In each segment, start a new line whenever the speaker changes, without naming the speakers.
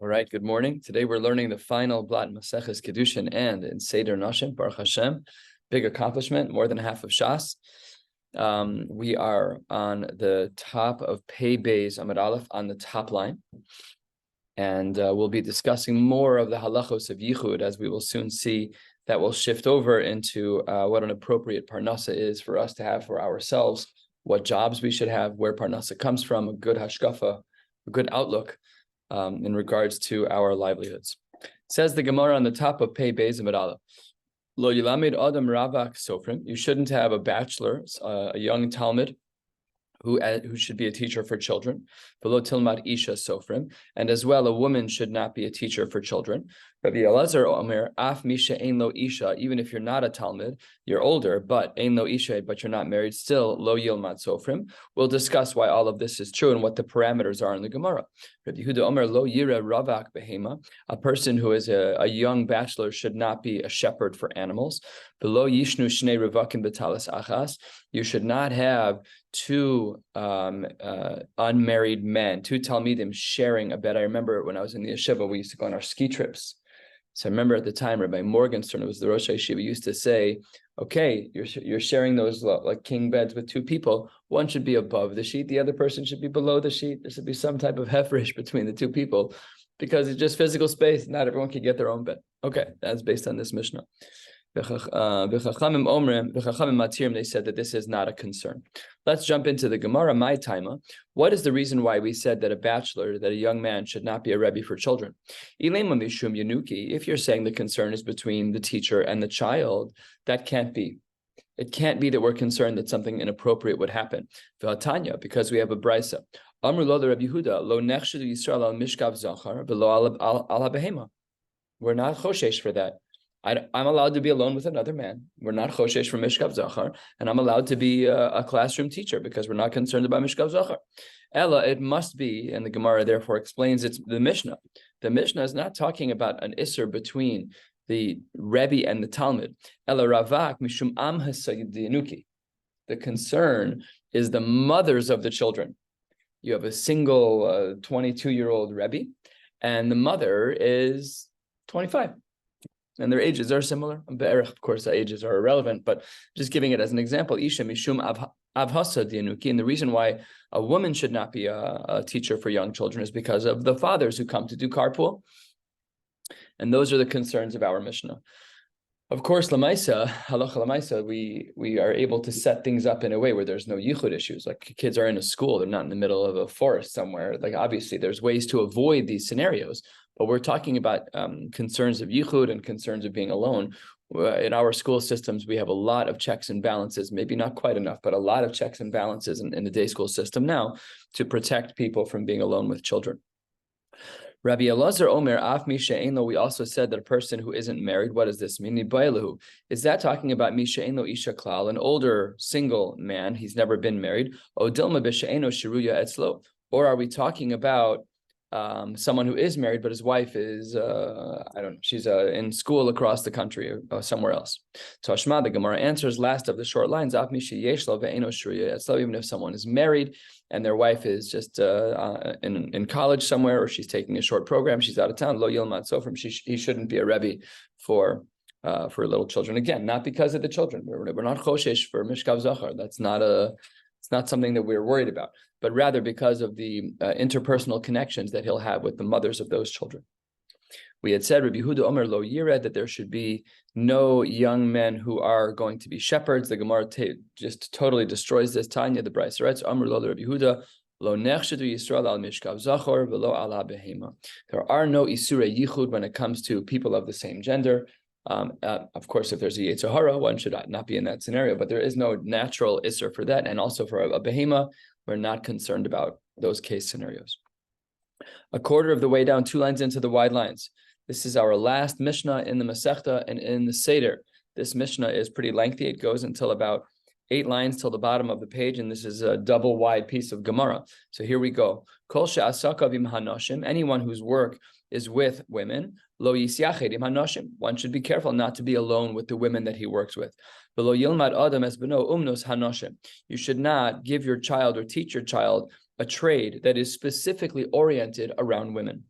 All right, good morning. Today we're learning the final blot Maseches Kiddushin and in Seder Nashim, Baruch Hashem. Big accomplishment, more than half of Shas. We are on the top of Pei Beis Amud Aleph on the top line. And we'll be discussing more of the halachos of Yichud, as we will soon see that will shift over into what an appropriate parnasa is for us to have for ourselves, what jobs we should have, where parnasa comes from, a good hashkafa, a good outlook in regards to our livelihoods. Says the Gemara on the top of Pei Beis Amud Aleph, Lo yilamid adam ravak sofrim. You shouldn't have a bachelor, a young Talmud, who should be a teacher for children. V'lo tilmad isha sofrim. And as well, a woman should not be a teacher for children. Rabbi Elazar Omer, af misha ein lo isha, even if you're not a Talmud, you're older, but ein lo isha, but you're not married, still lo yilmad sofrim. We'll discuss why all of this is true and what the parameters are in the Gemara. Rabbi Yehuda Omer, lo yira ravak behema, a person who is a young bachelor should not be a shepherd for animals. V'lo yishnu shnei ravakim b'talis achas, you should not have two unmarried men, two Talmidim sharing a bed. I remember when I was in the yeshiva, we used to go on our ski trips. So I remember at the time, Rabbi Morgenstern, who was the Rosh Yeshiva, used to say, okay, you're sharing those like king beds with two people. One should be above the sheet. The other person should be below the sheet. There should be some type of hefresh between the two people because it's just physical space. Not everyone can get their own bed. Okay, that's based on this Mishnah. They said that this is not a concern. Let's jump into the Gemara, my taima. What is the reason why we said that a young man should not be a rebbe for children? If you're saying the concern is between the teacher and the child, that can't be. It can't be that we're concerned that something inappropriate would happen. Because we have a brisa. We're not choshesh for that. I'm allowed to be alone with another man. We're not choshesh for Mishkav Zachar, and I'm allowed to be a classroom teacher because we're not concerned about Mishkav Zachar. Ella, it must be, and the Gemara therefore explains it's the Mishnah. The Mishnah is not talking about an isser between the Rebbe and the Talmud. Ella ravak mishum am hasayidinuki. The concern is the mothers of the children. You have a single 22-year-old Rebbe, and the mother is 25. And their ages are similar. Of course, the ages are irrelevant, but just giving it as an example, Isha Mishum Avhasa Dianuki. And the reason why a woman should not be a teacher for young children is because of the fathers who come to do carpool. And those are the concerns of our Mishnah. Of course, Lamaisa, halacha Lamaisa, we are able to set things up in a way where there's no yichud issues. Like kids are in a school, they're not in the middle of a forest somewhere. Like obviously there's ways to avoid these scenarios, but we're talking about concerns of yichud and concerns of being alone. In our school systems, we have a lot of checks and balances, maybe not quite enough, but a lot of checks and balances in the day school system now to protect people from being alone with children. Rabbi Elazar Omer, Af Misha Einlo, we also said that a person who isn't married, what does this mean? Is that talking about Misha Einlo Isha Klal, an older single man, he's never been married? O Dilma Bisha Eino Shiruya Etzlo? Or are we talking about someone who is married, but his wife is, I don't know, she's in school across the country or somewhere else. Tashma, the Gemara answers last of the short lines, Af Misha Yeshlo Ve'eino Shiruya Etzlo, even if someone is married, and their wife is just in college somewhere, or she's taking a short program, she's out of town, lo yilmad sofrim, he shouldn't be a rebbe for little children. Again, not because of the children. We're not choshesh for mishkav zachar. It's not something that we're worried about, but rather because of the interpersonal connections that he'll have with the mothers of those children. We had said, Rabbi Yehuda Omer lo yired, that there should be no young men who are going to be shepherds. The Gemara just totally destroys this. Tanya, the Brisa writes, Omer lo Rabbi Yehuda, lo nechshedu Yisrael al mishkav zachor v'lo ala behema. There are no isure yichud when it comes to people of the same gender. Of course, if there's a yetzer hara, one should not be in that scenario, but there is no natural isser for that. And also for a behema, we're not concerned about those case scenarios. A quarter of the way down, 2 lines into the wide lines. This is our last Mishnah in the Masechta and in the Seder. This Mishnah is pretty lengthy. It goes until about 8 lines till the bottom of the page, and this is a double wide piece of Gemara. So here we go. Kol she'asaka b'im hanoshim, anyone whose work is with women, lo yisyached im hanoshim. One should be careful not to be alone with the women that he works with. V'lo yilmad adam es beno umnos hanoshim. You should not give your child or teach your child a trade that is specifically oriented around women.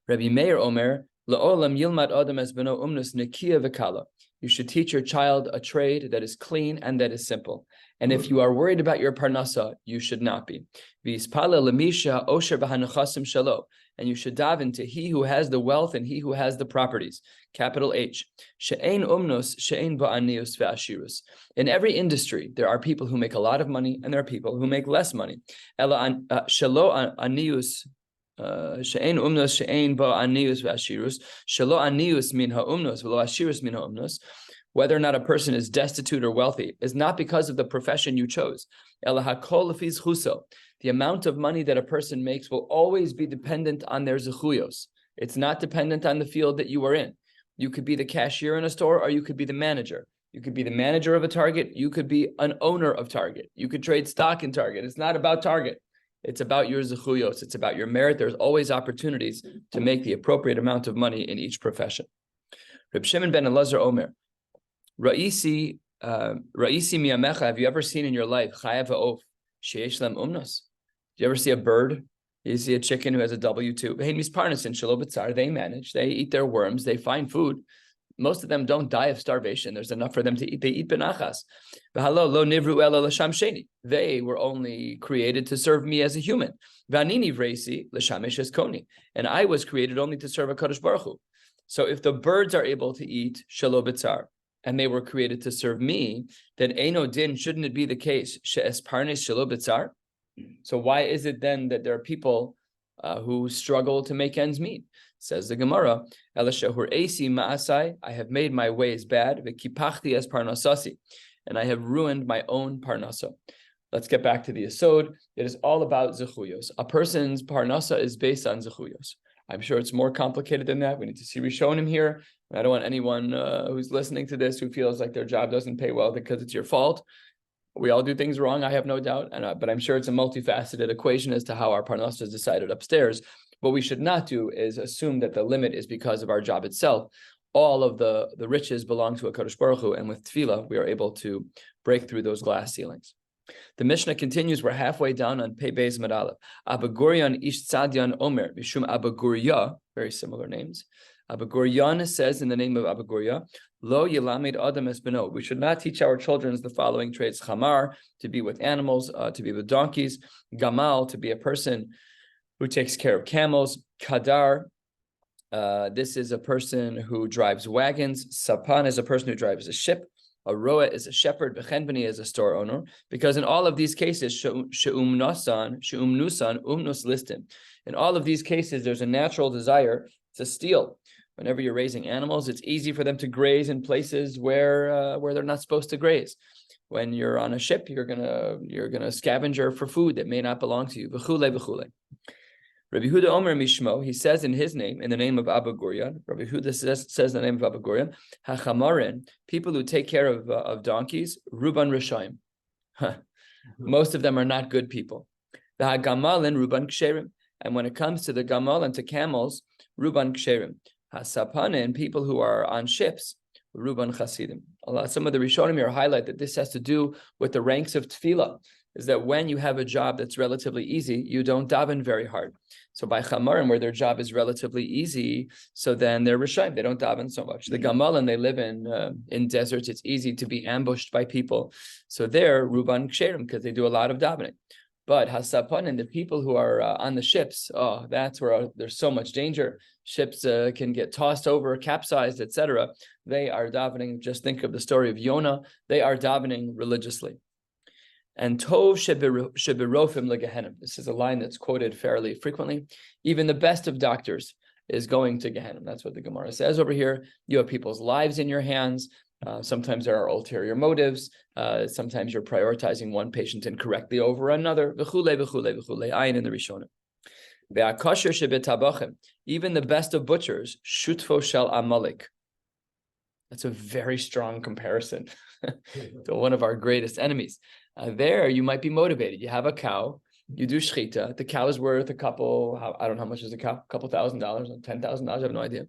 Rabbi Meir Omer, La'olam yilmad adam es beno umnus nekiya v'kala. You should teach your child a trade that is clean and that is simple. And if you are worried about your parnasa, you should not be. V'yispala lemisha osher b'hanachasim shalo. And you should daven to he who has the wealth and he who has the properties. Capital H. She'ein umnus, she'ein ba'anius ve'ashirus. In every industry, there are people who make a lot of money and there are people who make less money. Ela shalo anius. She'ein umnos, she'ein bo anius ve'ashirus, shelo anius min ha'umnos, velo ashirus min ha'umnos. Whether or not a person is destitute or wealthy is not because of the profession you chose. Ela hakol lefiz chuso. The amount of money that a person makes will always be dependent on their zechuyos. It's not dependent on the field that you are in. You could be the cashier in a store, or you could be the manager. You could be the manager of a Target. You could be an owner of Target. You could trade stock in Target. It's not about Target. It's about your zechuyos. It's about your merit. There's always opportunities to make the appropriate amount of money in each profession. Reb Shimon ben Elazar Omer, Ra'isi miyamecha, have you ever seen in your life, chayav ha'of, sheyesh lem umnos? Do you ever see a bird? You see a chicken who has a W-2. Hey, misparnasin shelo b'tzar, they manage. They eat their worms. They find food. Most of them don't die of starvation. There's enough for them to eat. They eat benachas. They were only created to serve me as a human. And I was created only to serve a Kadosh Baruch Hu. So if the birds are able to eat shelo b'tzar, and they were created to serve me, then eino din, shouldn't it be the case she'es parnes shelo b'tzar? So why is it then that there are people who struggle to make ends meet? Says the Gemara, I have made my ways bad, es parnasasi, and I have ruined my own parnasa. Let's get back to the Yesod. It is all about zechuyos. A person's parnasa is based on zechuyos. I'm sure it's more complicated than that. We need to see Rishonim here. I don't want anyone who's listening to this who feels like their job doesn't pay well because it's your fault. We all do things wrong, I have no doubt, but I'm sure it's a multifaceted equation as to how our parnasa is decided upstairs. What we should not do is assume that the limit is because of our job itself. All of the riches belong to a Kadosh Baruch Hu, and with tefillah, we are able to break through those glass ceilings. The Mishnah continues. We're halfway down on Pei Beis Amud Aleph. Abagurian Ish Tzadian Omer, Mishum Abagurya, very similar names. Abaguryan says in the name of Abagurya, Lo Yilamid Adam Es Beno. We should not teach our children the following traits: Chamar, to be with animals, to be with donkeys; Gamal, to be a person who takes care of camels; Kadar, this is a person who drives wagons; Sapan is a person who drives a ship; a roa is a shepherd; Bechenbeni is a store owner. Because in all of these cases, she'umnusan, umnus listim. In all of these cases, there's a natural desire to steal. Whenever you're raising animals, it's easy for them to graze in places where they're not supposed to graze. When you're on a ship, you're gonna scavenger for food that may not belong to you. V'chule v'chule. Rabbi Huda Omer Mishmo, he says in his name, in the name of Abba Gurion, Rabbi Huda says in the name of Abba Gurion, Hachamarin, people who take care of donkeys, Ruban Rishaim. Most of them are not good people. The Hagamalin, Ruban Ksherim. And when it comes to the Gamal and to camels, Ruban Ksherim. Hasapanin, people who are on ships, Ruban Chasidim. Some of the Rishonim here highlight that this has to do with the ranks of tefillah, is that when you have a job that's relatively easy, you don't daven very hard. So by Chamarim, where their job is relatively easy, so then they're Rishaim, they don't daven so much. The Gamalin, they live in deserts, it's easy to be ambushed by people. So they're Ruban Ksherim, because they do a lot of davening. But Hasapanin, the people who are on the ships, that's where there's so much danger. Ships can get tossed over, capsized, etc. They are davening. Just think of the story of Yonah. They are davening religiously. And Tov shebirofim legehenim. This is a line that's quoted fairly frequently. Even the best of doctors is going to Gehenna. That's what the Gemara says over here. You have people's lives in your hands. Sometimes there are ulterior motives. Sometimes you're prioritizing one patient incorrectly over another. V'chule, v'chule, v'chule. Ayin in the Rishonim. Ve'akosher shebetabachim. Even the best of butchers, shutfo shel Amalek. That's a very strong comparison to one of our greatest enemies. There, you might be motivated. You have a cow. You do shchita. The cow is worth I don't know how much is a cow, a couple $1,000, $10,000. I have no idea.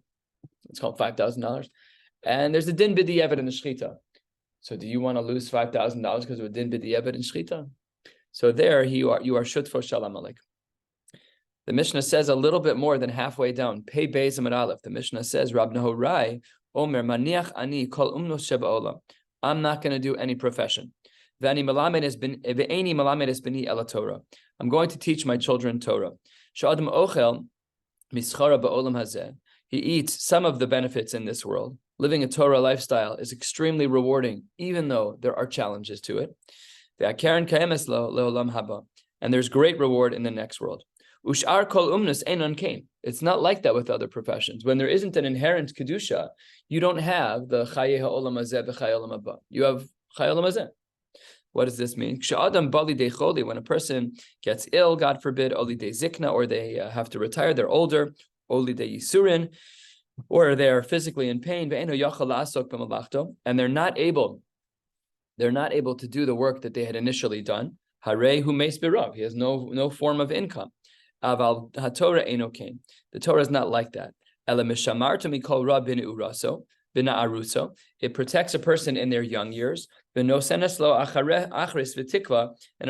It's called $5,000. And there's a din b'di'evet in the shchita. So do you want to lose $5,000 because of a din b'di'evet in shchita? So there you are shutfo shel Amalek. The Mishnah says a little bit more than halfway down. Pei Beis Amud Aleph. The Mishnah says, Rab Nahorai Omer Maniach Ani Kol Umnos Sheba Olam. I'm not going to do any profession. I'm going to teach my children Torah. He eats some of the benefits in this world. Living a Torah lifestyle is extremely rewarding, even though there are challenges to it. And there's great reward in the next world. It's not like that with other professions. When there isn't an inherent kedusha, you don't have the chaye ha'olam hazeh v'chaye olam haba. You have chaye olam hazeh. What does this mean? When a person gets ill, God forbid, oli de zikna, or they have to retire, they're older, oli de yisurin, or they're physically in pain, and they're not able to do the work that they had initially done. Harei hu meis birav. He has no form of income. Aval haTorah eino kain. The Torah is not like that. Ela mishamarta mikol ra bin uraso. It protects a person in their young years, and it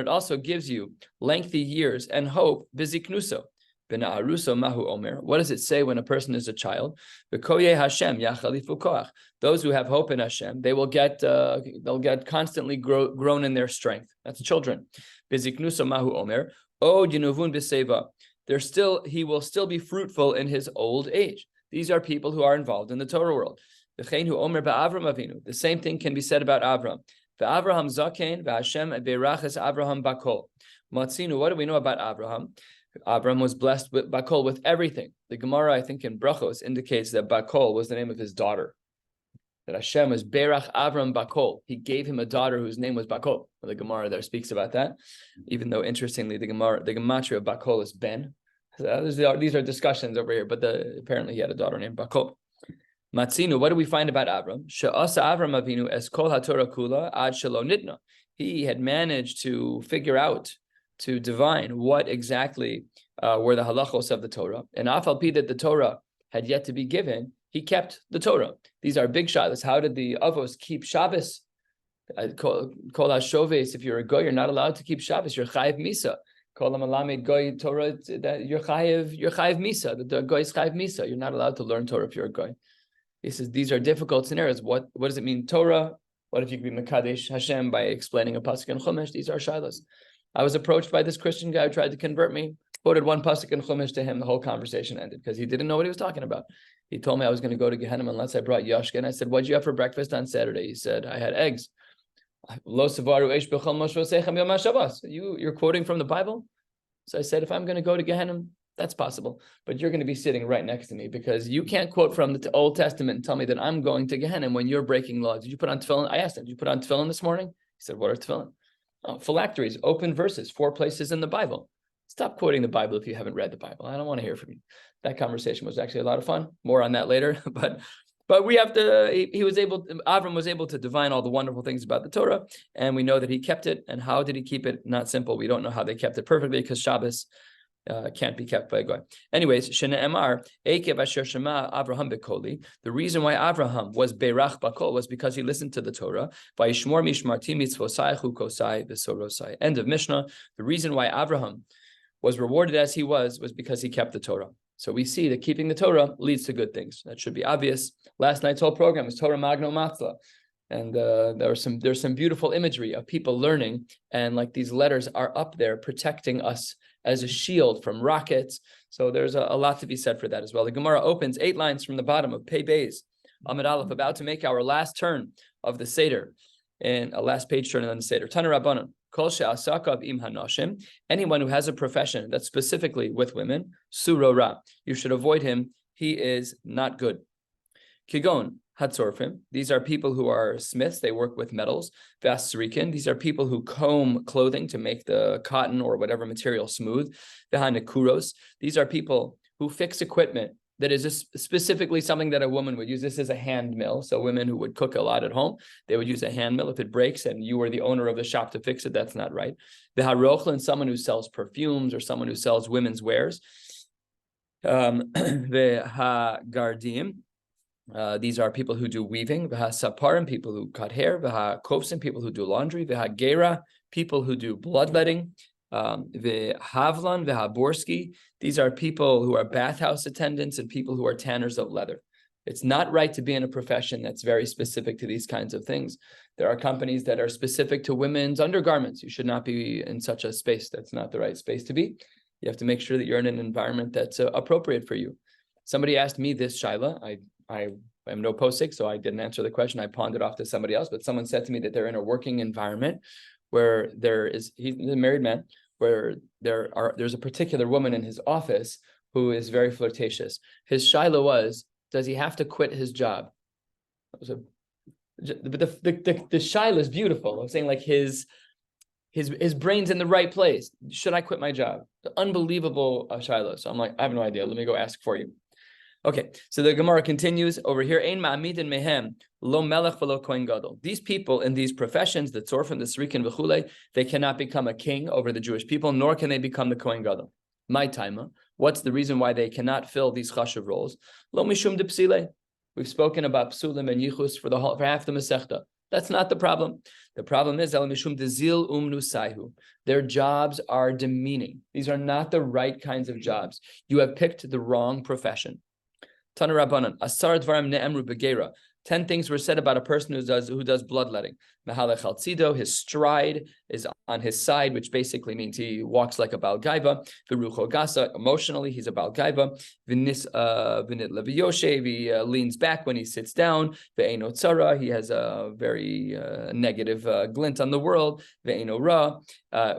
also gives you lengthy years and hope. What does it say when a person is a child? Those who have hope in Hashem, they'll get constantly grown in their strength. That's children. He will still be fruitful in his old age. These are people who are involved in the Torah world. The same thing can be said about Avram. Avraham zaken v'Hashem beiraches Avraham bakol. Matzinu, what do we know about Avraham? Avraham was blessed with bakol, with everything. The Gemara, I think in Brachos, indicates that bakol was the name of his daughter. That Hashem was beirach Avraham bakol. He gave him a daughter whose name was bakol. Well, the Gemara there speaks about that. Even though, interestingly, the gematria of bakol is ben. So these are discussions over here, but apparently he had a daughter named bakol. Matzinu, what do we find about Avram? She'asa Avram Avinu es kol haTorah kula ad shelo nitna. He had managed to figure out, to divine what exactly were the halachos of the Torah. And afal pi that the Torah had yet to be given, he kept the Torah. These are big shabbos. How did the avos keep Shabbos? Kol hashoves, if you're a goy, you're not allowed to keep Shabbos. You're chayiv misa. Kol hamalamed goy Torah, that you're chayiv misa. The goy is chayiv misa. You're not allowed to learn Torah if you're a goy. He says these are difficult scenarios. What does it mean, Torah? What if you could be Mekadesh Hashem by explaining a pasuk in Chumash? These are shilas. I was approached by this Christian guy who tried to convert me, quoted one pasuk in Chumash to him, the whole conversation ended because he didn't know what he was talking about. He told me I was going to go to Gehenna unless I brought yashka. And I said, what'd you have for breakfast on Saturday? He said, I had eggs. Lo savaru eish b'chol mosvosechem yom haShabbos. You're quoting from the Bible? So I said, if I'm going to go to Gehenna, that's possible, but you're going to be sitting right next to me because you can't quote from the Old Testament and tell me that I'm going to Gehenna when you're breaking law. Did you put on tefillin? I asked him, did you put on tefillin this morning? He said, what are tefillin? Oh, phylacteries, open verses, 4 places in the Bible. Stop quoting the Bible if you haven't read the Bible. I don't want to hear from you. That conversation was actually a lot of fun. More on that later, but we have to, Avram was able to divine all the wonderful things about the Torah, and we know that he kept it. And how did he keep it? Not simple. We don't know how they kept it perfectly because Shabbos can't be kept by a goy. Anyways, Shene'emar, Ekev Asher Shema Avraham Bekoli. The reason why Avraham was Beirach Bakol was because he listened to the Torah. Vayishmor Mishmarti Mitzvosai Chukosai V'Sorosai. End of Mishnah. The reason why Avraham was rewarded as he was because he kept the Torah. So we see that keeping the Torah leads to good things. That should be obvious. Last night's whole program was Torah Magno Matzla. And there's some beautiful imagery of people learning, and like these letters are up there protecting us as a shield from rockets. So there's a lot to be said for that as well. The Gemara opens 8 lines from the bottom of Pei Beis Amud Aleph, about to make our last turn of the Seder, and a last page turn on the Seder. Tana Rabbanon, Kol she'asakav im hanoshim, anyone who has a profession that's specifically with women, suro ra, you should avoid him. He is not good. Kigon Hatzorfim, these are people who are smiths, they work with metals. Vasrikin, these are people who comb clothing to make the cotton or whatever material smooth. Vahanekuros, these are people who fix equipment that is specifically something that a woman would use. This is a hand mill, so women who would cook a lot at home, they would use a hand mill. If it breaks and you were the owner of the shop to fix it, that's not right. Vaharochlin, someone who sells perfumes or someone who sells women's wares. Vahagardim, these are people who do weaving. Saparim, people who cut hair. Kofsim, people who do laundry. Gera, people who do bloodletting. Havlan v'Haborski. These are people who are bathhouse attendants and people who are tanners of leather. It's not right to be in a profession that's very specific to these kinds of things. There are companies that are specific to women's undergarments. You should not be in such a space. That's not the right space to be. You have to make sure that you're in an environment that's appropriate for you. Somebody asked me this, Shaila. I am no posik, so I didn't answer the question. I pawned it off to somebody else. But someone said to me that they're in a working environment where he's a married man, where there's a particular woman in his office who is very flirtatious. His Shaila was, does he have to quit his job? The Shaila is beautiful. I'm saying like his brain's in the right place. Should I quit my job? Unbelievable Shaila. So I'm like, I have no idea. Let me go ask for you. Okay, so the Gemara continues over here. Ein ma'amidin mehem lo melech v'lo kohen gadol. These people in these professions, the tzorfim, the srikin v'chulei, they cannot become a king over the Jewish people, nor can they become the kohen gadol. My taima. What's the reason why they cannot fill these chashuv roles? Lo mishum de psile. We've spoken about psulim and yichus for half the Masechta. That's not the problem. The problem is el mishum de zil umnusaihu. Their jobs are demeaning. These are not the right kinds of jobs. You have picked the wrong profession. Tana Rabbanan, Asar Dvarim Ne'emru Begera. 10 things were said about a person who does bloodletting. Mehalech al tzido, his stride is on his side, which basically means he walks like a Baal Gaiva. V'rucho gasa, emotionally, he's a Baal Gaiva. V'nit leviyoshev, he leans back when he sits down. V'eino tzara, he has a very negative glint on the world. V'eino ra,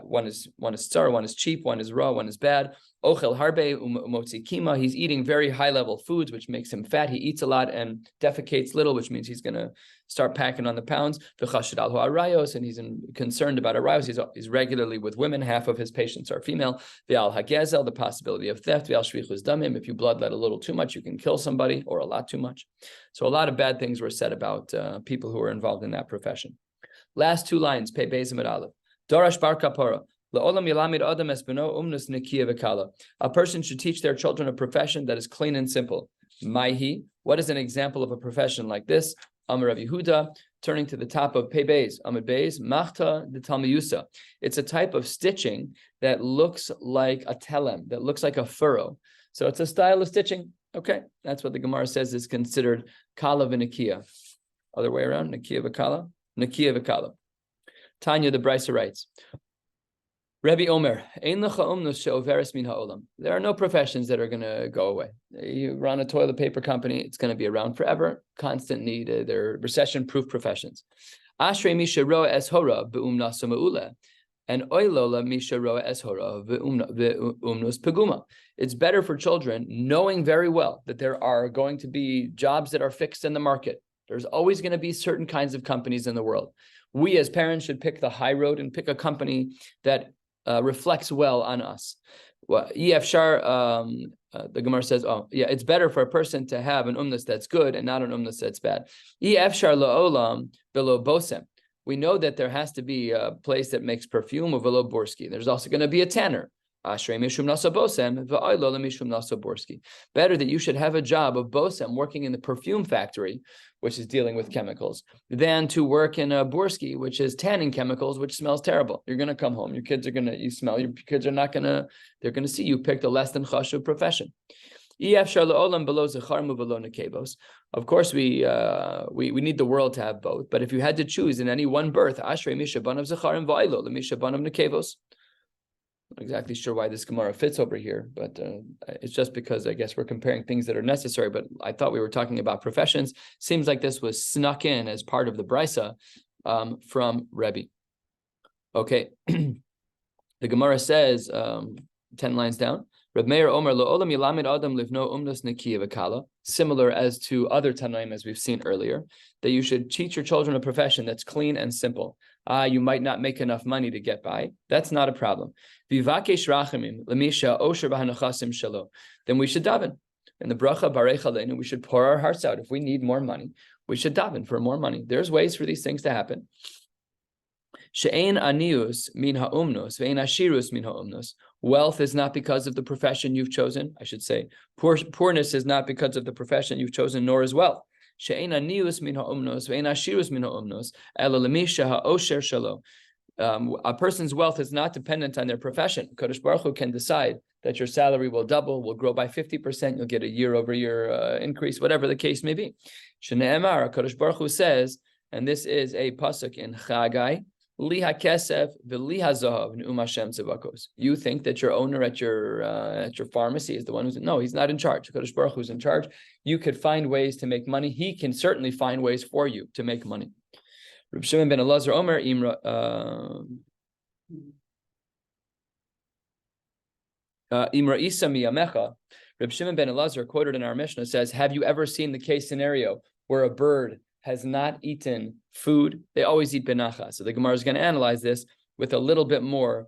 one is tzara, one is cheap, one is ra, one is bad. Ochel harbe umotzi kima. He's eating very high-level foods, which makes him fat. He eats a lot and defecates little, which means he's going to start packing on the pounds. V'chashid alhu arayos, and he's concerned about arayos. He's regularly with women. Half of his patients are female. V'al hagezel, the possibility of theft. V'al shvichus damim. If you bloodlet a little too much, you can kill somebody, or a lot too much. So a lot of bad things were said about people who are involved in that profession. Last two lines, Pei Beis Amud Aleph. Darash bar kapara. A person should teach their children a profession that is clean and simple. Maihi, what is an example of a profession like this? Amar Rav Yehuda, turning to the top of Pei Beis, Amud Beis, Machta de Talmiyusa. It's a type of stitching that looks like a telem, that looks like a furrow. So it's a style of stitching. Okay, that's what the Gemara says is considered kala v'nekia. Other way around, nekia v'kala, nekia v'kala. Tanya the Brisa writes, Rabbi Omer, there are no professions that are going to go away. You run a toilet paper company, it's going to be around forever. Constant need. They're recession-proof professions. Ashrei misha roa es hora be'umnasa ma'ula, and oilola misha roa es hora be'umnus peguma. It's better for children knowing very well that there are going to be jobs that are fixed in the market. There's always going to be certain kinds of companies in the world. We as parents should pick the high road and pick a company that reflects well on us. Well, the Gemara says, it's better for a person to have an umnus that's good and not an umnus that's bad. We know that there has to be a place that makes perfume of velo borski. There's also going to be a tanner. Better that you should have a job of bosem working in the perfume factory, which is dealing with chemicals, than to work in a borski, which is tanning chemicals, which smells terrible. You're going to come home. Your kids are going to, your kids are not going to, they're going to see you picked a less than chashuv profession. Of course, we need the world to have both. But if you had to choose in any one birth, ashrei misha banav zecharim v'aylo lemisha banav nekevos. Not exactly sure why this Gemara fits over here, but it's just because I guess we're comparing things that are necessary. But I thought we were talking about professions. Seems like this was snuck in as part of the Brisa from Rebbe. Okay, the Gemara says 10 lines down. Reb Meir Omer lo olam yilamid adam livno umnus nekiya v'kala. Similar as to other Tanaim as we've seen earlier, that you should teach your children a profession that's clean and simple. You might not make enough money to get by. That's not a problem. Then we should daven. In the bracha barech aleinu, we should pour our hearts out. If we need more money, we should daven for more money. There's ways for these things to happen. She'ein anius min ha'umnos ve'ein ashirus min ha'umnos. Wealth is not because of the profession you've chosen. I should say, poorness is not because of the profession you've chosen, nor is wealth. She'ein anius min ha'umnos ve'ein ashirus min ha'umnos ela lemisha ha'osher shalo. A person's wealth is not dependent on their profession. Kadosh Baruch Hu can decide that your salary will double, will grow by 50%, you'll get a year-over-year increase, whatever the case may be. Shne'emar, Kadosh Baruch Hu says, and this is a pasuk in Chagai, Liha kesef v'liha zahav ne'um Hashem tzavakos. You think that your owner at your pharmacy is the one who's no, he's not in charge. Kadosh Baruch Hu's in charge. You could find ways to make money. He can certainly find ways for you to make money. Reb Shimon ben Elazar Omer Imra Isa miyamecha. Reb Shimon ben Elazar, quoted in our Mishnah, says, have you ever seen the case scenario where a bird has not eaten food? They always eat benacha. So the Gemara is going to analyze this with a little bit more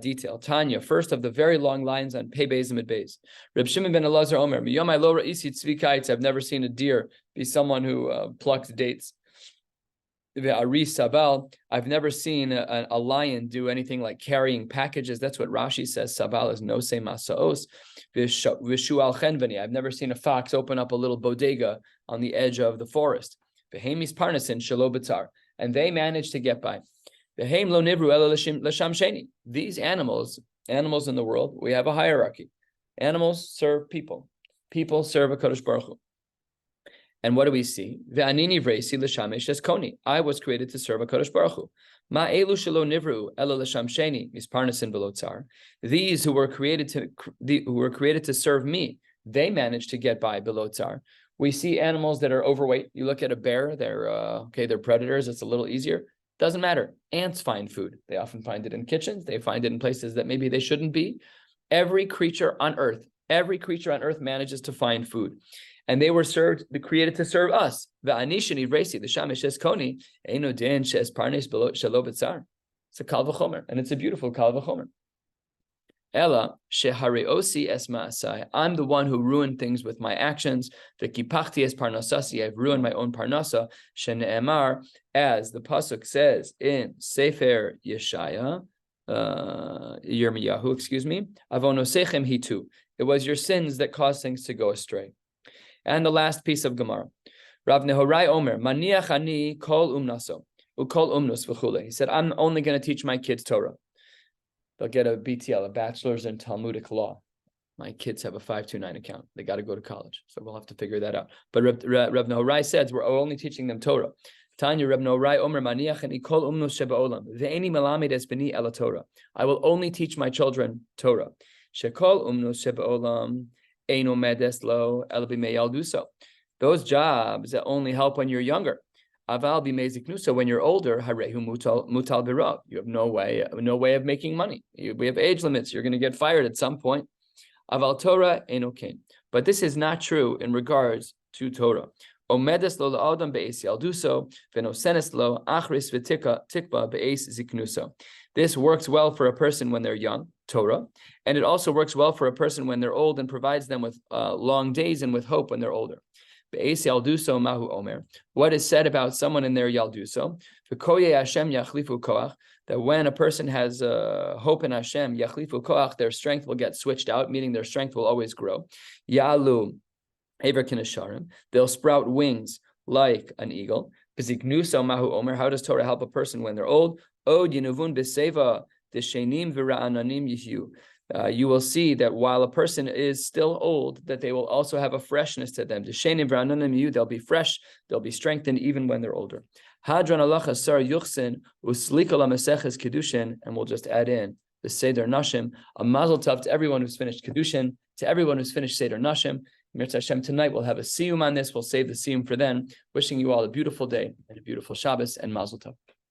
detail. Tanya, first of the very long lines on Pei Beis and Mid Beis. Reb Shimon ben Elazar Omer, miyomai lo ra'isi tzvi kites. I've never seen a deer be someone who plucks dates. Sabal, I've never seen a lion do anything like carrying packages. That's what Rashi says. Sabal is nosei masaos. Vishual chenveni. I've never seen a fox open up a little bodega on the edge of the forest. Behemis parnasin shelo b'tzar, and they managed to get by. Behem lo nivru ela l'sham sheni. These animals in the world, we have a hierarchy. Animals serve people. People serve a Kadosh Baruch Hu. And what do we see? Ve'anini vreisi l'shamesh es koni. I was created to serve a Kadosh Baruch Hu. Ma elu shelo nivru ela l'sham sheni misparnasin v'lo tzar. These who were created to serve me, they managed to get by below tzar. We see animals that are overweight. You look at a bear; they're predators. It's a little easier. Doesn't matter. Ants find food. They often find it in kitchens. They find it in places that maybe they shouldn't be. Every creature on earth manages to find food. And they were created to serve us. It's a kal v'chomer, and it's a beautiful kal v'chomer. Ella shehareosi es ma'asai. I'm the one who ruined things with my actions. The kipachti es parnasasi. I've ruined my own parnasa. Shene'emar, as the pasuk says in Sefer Yeshaya, Yirmiyahu, excuse me. Avonosechem hitu. It was your sins that caused things to go astray. And the last piece of Gemara. Rav Nehorai Omer, Maniach ani kol umnaso, ukol umnus v'chule. He said, I'm only going to teach my kids Torah. They'll get a BTL, a bachelor's in Talmudic law. My kids have a 529 account. They got to go to college. So we'll have to figure that out. But Rav Nehorai says, we're only teaching them Torah. Tanya Rav Nehorai Omer, Maniach ani kol umnus sheba'olam. Ve'eni melamed es b'ni ela Torah. I will only teach my children Torah. Shekol umnus sheba'olam. Those jobs that only help when you're younger. Aval b'meziknusa, when you're older, harehu mutal birav. You have no way of making money. We have age limits. You're going to get fired at some point. Aval Torah enokein. But this is not true in regards to Torah. Omedes lo la'adam be'es yalduso v'nosenes lo achris v'tikba be'es ziknuso. This works well for a person when they're young, Torah, and it also works well for a person when they're old and provides them with long days and with hope when they're older. Be'es yalduso mahu omer. What is said about someone in their yalduso? V'koye Hashem yachlifu koach. That when a person has hope in Hashem, yachlifu koach, their strength will get switched out, meaning their strength will always grow. Yalu Ever kinasharim, they'll sprout wings like an eagle. Biziknuso mahu omer. How does Torah help a person when they're old? Od yenuvun b'seva deshenim v'ra'ananim yihyu. You will see that while a person is still old, that they will also have a freshness to them. Deshenim v'ra'ananim yihyu. They'll be fresh. They'll be strengthened even when they're older. Hadron alacha sar yuchsin uslikol Maseches Kiddushin, and we'll just add in the Seder Nashim. A mazel tov to everyone who's finished Kiddushin, to everyone who's finished Seder Nashim. Mirz Hashem, tonight we'll have a siyum on this. We'll save the siyum for then. Wishing you all a beautiful day and a beautiful Shabbos and mazel tov.